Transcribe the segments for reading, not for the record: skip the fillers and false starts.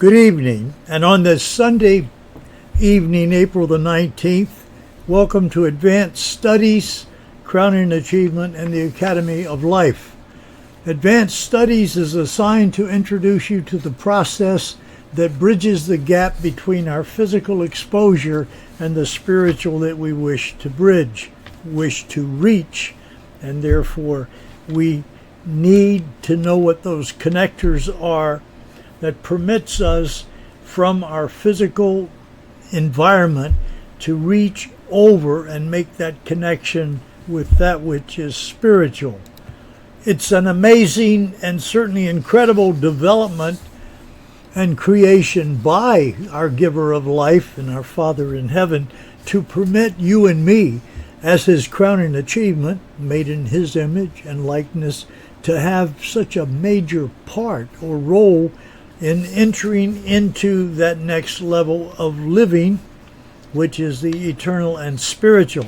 Good evening, and on this Sunday evening, April the 19th, welcome to Advanced Studies, Crowning Achievement in the Academy of Life. Advanced Studies is assigned to introduce you to the process that bridges the gap between our physical exposure and the spiritual that we wish to bridge, wish to reach, and therefore we need to know what those connectors are that permits us from our physical environment to reach over and make that connection with that which is spiritual. It's an amazing and certainly incredible development and creation by our giver of life and our Father in heaven to permit you and me, as his crowning achievement, made in his image and likeness, to have such a major part or role in entering into that next level of living, which is the eternal and spiritual.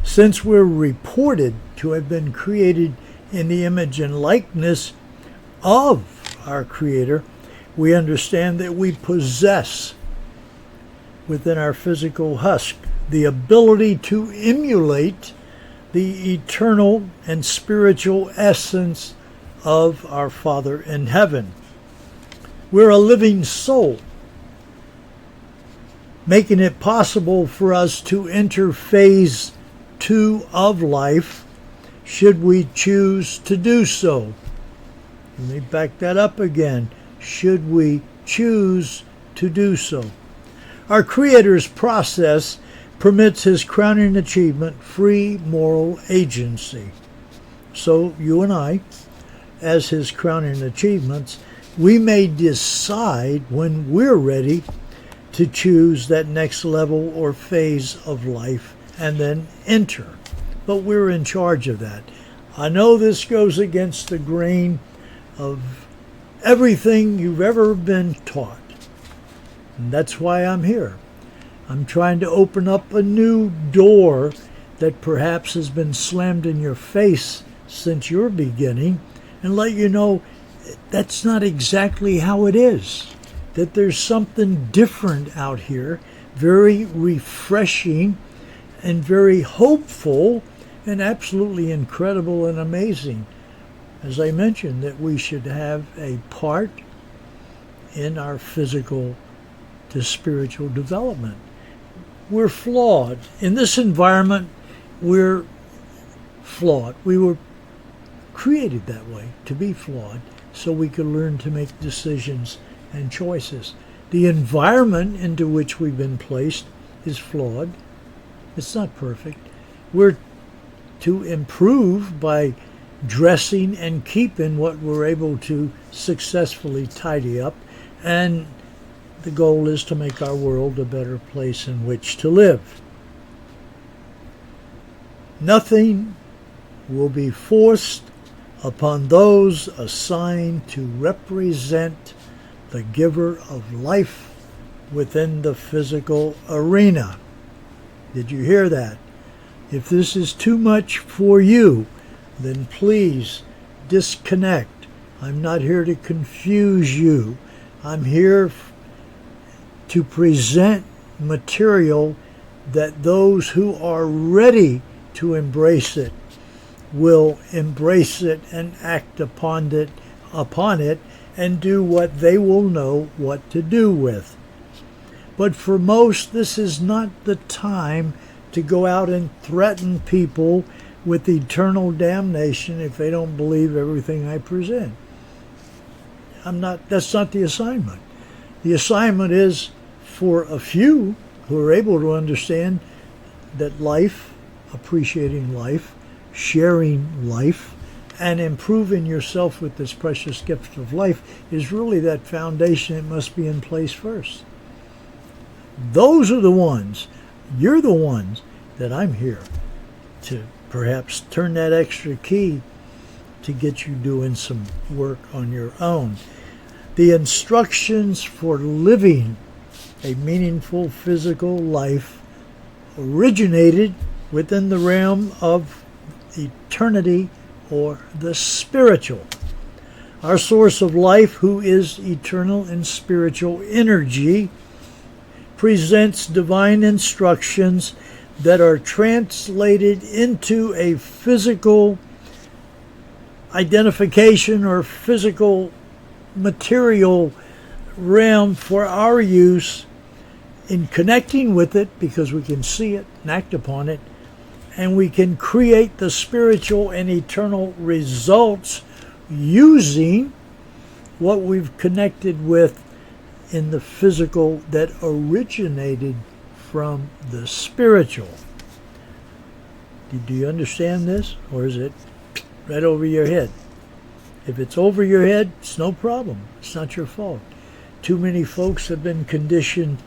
Since we're reported to have been created in the image and likeness of our Creator, we understand that we possess within our physical husk the ability to emulate the eternal and spiritual essence of our Father in heaven. We're a living soul, making it possible for us to enter phase 2 of life, should we choose to do so. Let me back that up again. Should we choose to do so. Our Creator's process permits his crowning achievement free moral agency. So you and I, as his crowning achievements, we may decide when we're ready to choose that next level or phase of life and then enter. But we're in charge of that. I know this goes against the grain of everything you've ever been taught. And that's why I'm here. I'm trying to open up a new door that perhaps has been slammed in your face since your beginning and let you know that's not exactly how it is. That there's something different out here, very refreshing and very hopeful and absolutely incredible and amazing. As I mentioned, that we should have a part in our physical to spiritual development. We're flawed. In this environment, we're flawed. We were created that way, to be flawed, so we could learn to make decisions and choices. The environment into which we've been placed is flawed. It's not perfect. We're to improve by dressing and keeping what we're able to successfully tidy up, and the goal is to make our world a better place in which to live. Nothing will be forced upon those assigned to represent the giver of life within the physical arena. Did you hear that? If this is too much for you, then please disconnect. I'm not here to confuse you. I'm here to present material that those who are ready to embrace it will embrace it and act upon it and do what they will know what to do with. But for most, this is not the time to go out and threaten people with eternal damnation if they don't believe everything I present. That's not the assignment. The assignment is for a few who are able to understand that life, appreciating life, sharing life, and improving yourself with this precious gift of life is really that foundation that must be in place first. Those are the ones, you're the ones that I'm here to perhaps turn that extra key to get you doing some work on your own. The instructions for living a meaningful physical life originated within the realm of eternity or the spiritual. Our source of life, who is eternal and spiritual energy, presents divine instructions that are translated into a physical identification or physical material realm for our use in connecting with it, because we can see it and act upon it, and we can create the spiritual and eternal results using what we've connected with in the physical that originated from the spiritual. Do you understand this? Or is it right over your head? If it's over your head, it's no problem. It's not your fault. Too many folks have been conditioned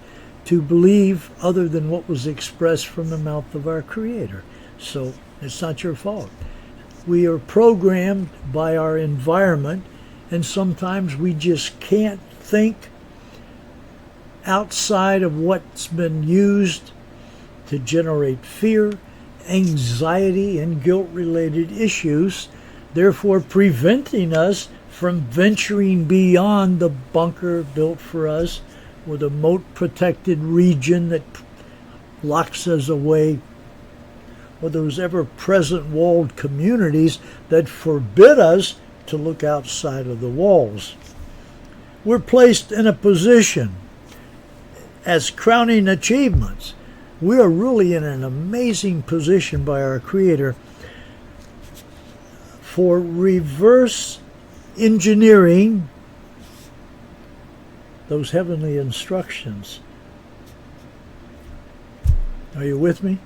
to believe other than what was expressed from the mouth of our Creator. So it's not your fault. We are programmed by our environment, and sometimes we just can't think outside of what's been used to generate fear, anxiety, and guilt-related issues, therefore preventing us from venturing beyond the bunker built for us, or the moat-protected region that locks us away, or those ever-present walled communities that forbid us to look outside of the walls. We're placed in a position as crowning achievements. We are really in an amazing position by our Creator for reverse engineering those heavenly instructions. Are you with me?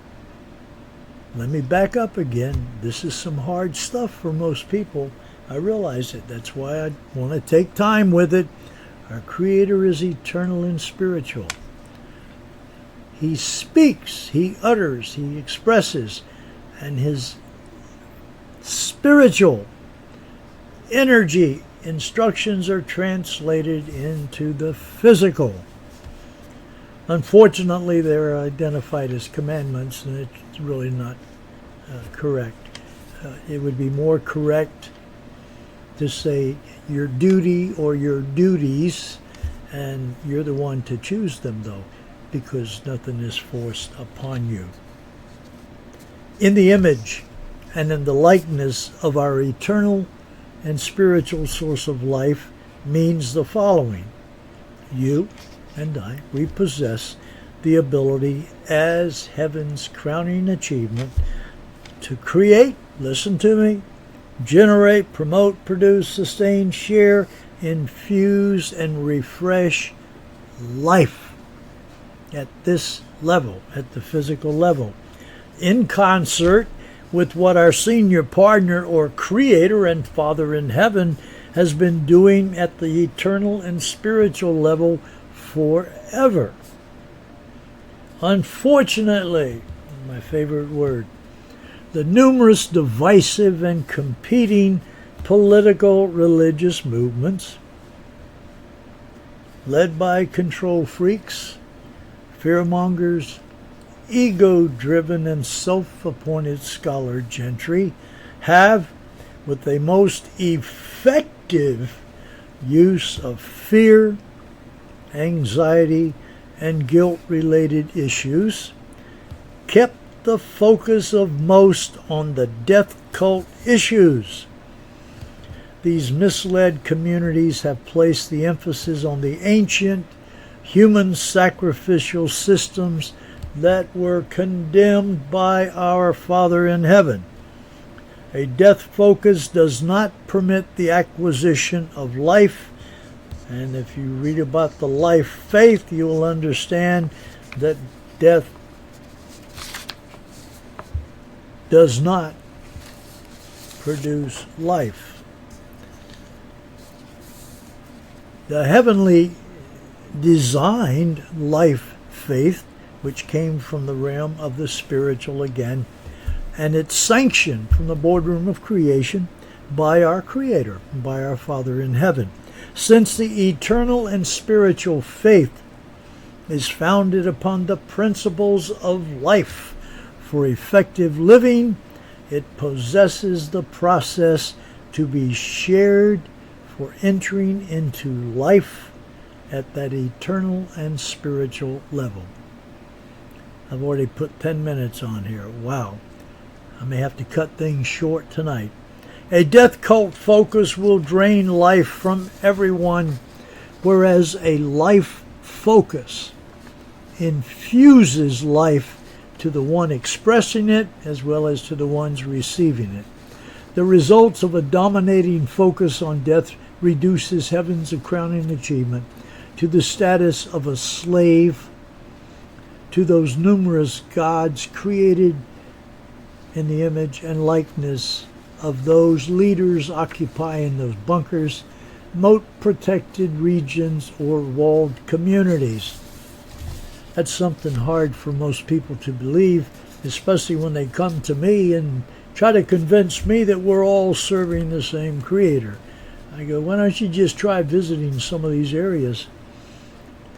Let me back up again. This is some hard stuff for most people. I realize it. That's why I want to take time with it. Our Creator is eternal and spiritual. He speaks, He utters, He expresses, and His spiritual energy instructions are translated into the physical. Unfortunately, they're identified as commandments, and it's really not correct. It would be more correct to say your duty or your duties, and you're the one to choose them, though, because nothing is forced upon you. In the image and in the likeness of our eternal and spiritual source of life means the following. You and I, we possess the ability as heaven's crowning achievement to create, listen to me, generate, promote, produce, sustain, share, infuse, and refresh life at this level, at the physical level, in concert with what our senior partner or Creator and Father in heaven has been doing at the eternal and spiritual level forever. Unfortunately, my favorite word, the numerous divisive and competing political religious movements led by control freaks, fearmongers, ego-driven and self-appointed scholar gentry have, with a most effective use of fear, anxiety, and guilt-related issues, kept the focus of most on the death cult issues. These misled communities have placed the emphasis on the ancient human sacrificial systems that were condemned by our Father in heaven. A death focus does not permit the acquisition of life, and if you read about the life faith, you will understand that death does not produce life. The heavenly designed life faith, which came from the realm of the spiritual again, and it's sanctioned from the boardroom of creation by our Creator, by our Father in heaven. Since the eternal and spiritual faith is founded upon the principles of life for effective living, it possesses the process to be shared for entering into life at that eternal and spiritual level. I've already put 10 minutes on here. Wow. I may have to cut things short tonight. A death cult focus will drain life from everyone, whereas a life focus infuses life to the one expressing it as well as to the ones receiving it. The results of a dominating focus on death reduces heaven's crowning achievement to the status of a slave to those numerous gods created in the image and likeness of those leaders occupying those bunkers, moat-protected regions, or walled communities. That's something hard for most people to believe, especially when they come to me and try to convince me that we're all serving the same Creator. I go, why don't you just try visiting some of these areas,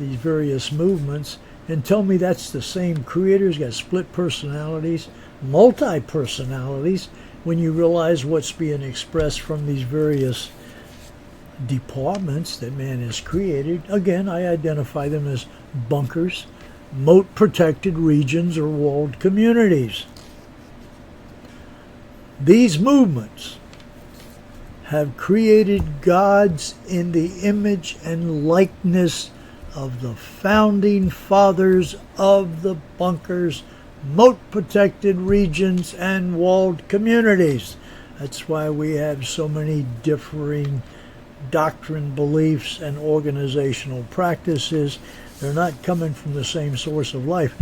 these various movements, and tell me that's the same Creator. He's got split personalities, multi-personalities, when you realize what's being expressed from these various departments that man has created. Again, I identify them as bunkers, moat-protected regions, or walled communities. These movements have created gods in the image and likeness of the founding fathers of the bunkers, moat-protected regions, and walled communities. That's why we have so many differing doctrine, beliefs, and organizational practices. They're not coming from the same source of life.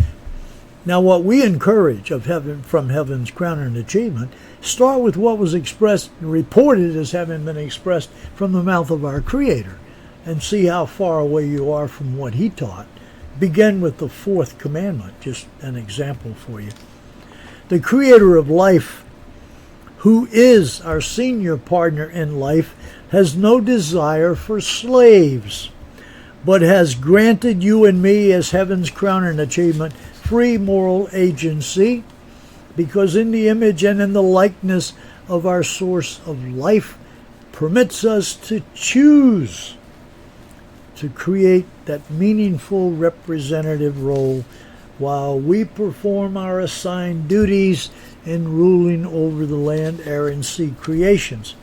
Now, what we encourage of heaven, from heaven's crown and achievement, start with what was expressed and reported as having been expressed from the mouth of our Creator, and see how far away you are from what He taught. Begin with the fourth commandment, just an example for you. The Creator of life, who is our senior partner in life, has no desire for slaves, but has granted you and me as heaven's crown and achievement free moral agency, because in the image and in the likeness of our source of life permits us to choose to create that meaningful representative role while we perform our assigned duties in ruling over the land, air, and sea creations.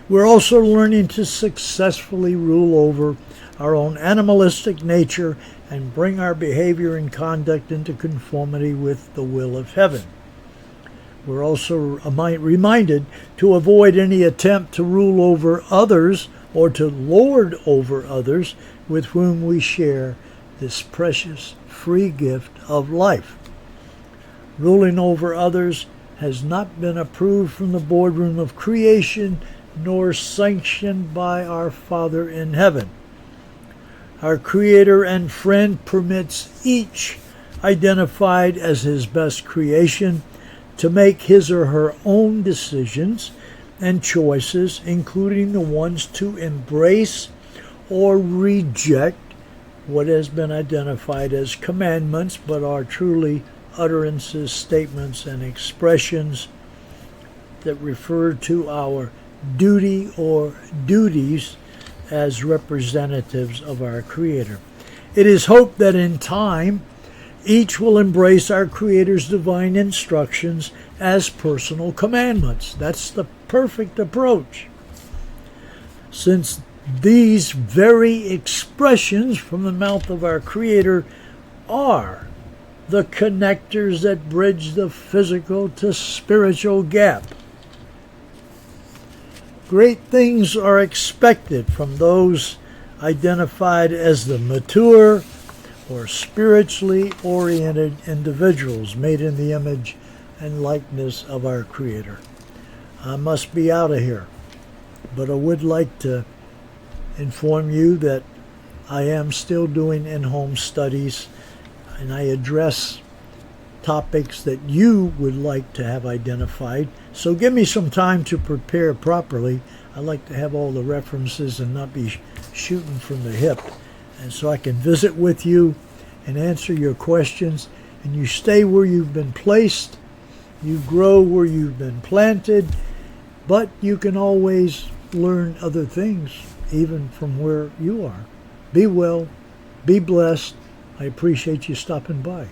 We're also learning to successfully rule over our own animalistic nature and bring our behavior and conduct into conformity with the will of heaven. We're also reminded to avoid any attempt to rule over others or to lord over others with whom we share this precious free gift of life. Ruling over others has not been approved from the boardroom of creation, nor sanctioned by our Father in heaven. Our Creator and friend permits each identified as his best creation to make his or her own decisions and choices, including the ones to embrace or reject what has been identified as commandments, but are truly utterances, statements, and expressions that refer to our duty or duties as representatives of our Creator. It is hoped that in time, each will embrace our Creator's divine instructions as personal commandments. That's the perfect approach, since these very expressions from the mouth of our Creator are the connectors that bridge the physical to spiritual gap. Great things are expected from those identified as the mature or spiritually oriented individuals made in the image and likeness of our Creator. I must be out of here, but I would like to inform you that I am still doing in-home studies, and I address topics that you would like to have identified. So give me some time to prepare properly. I like to have all the references and not be shooting from the hip, and so I can visit with you and answer your questions, and you stay where you've been placed, you grow where you've been planted, but you can always learn other things even from where you are. Be well, be blessed. I appreciate you stopping by.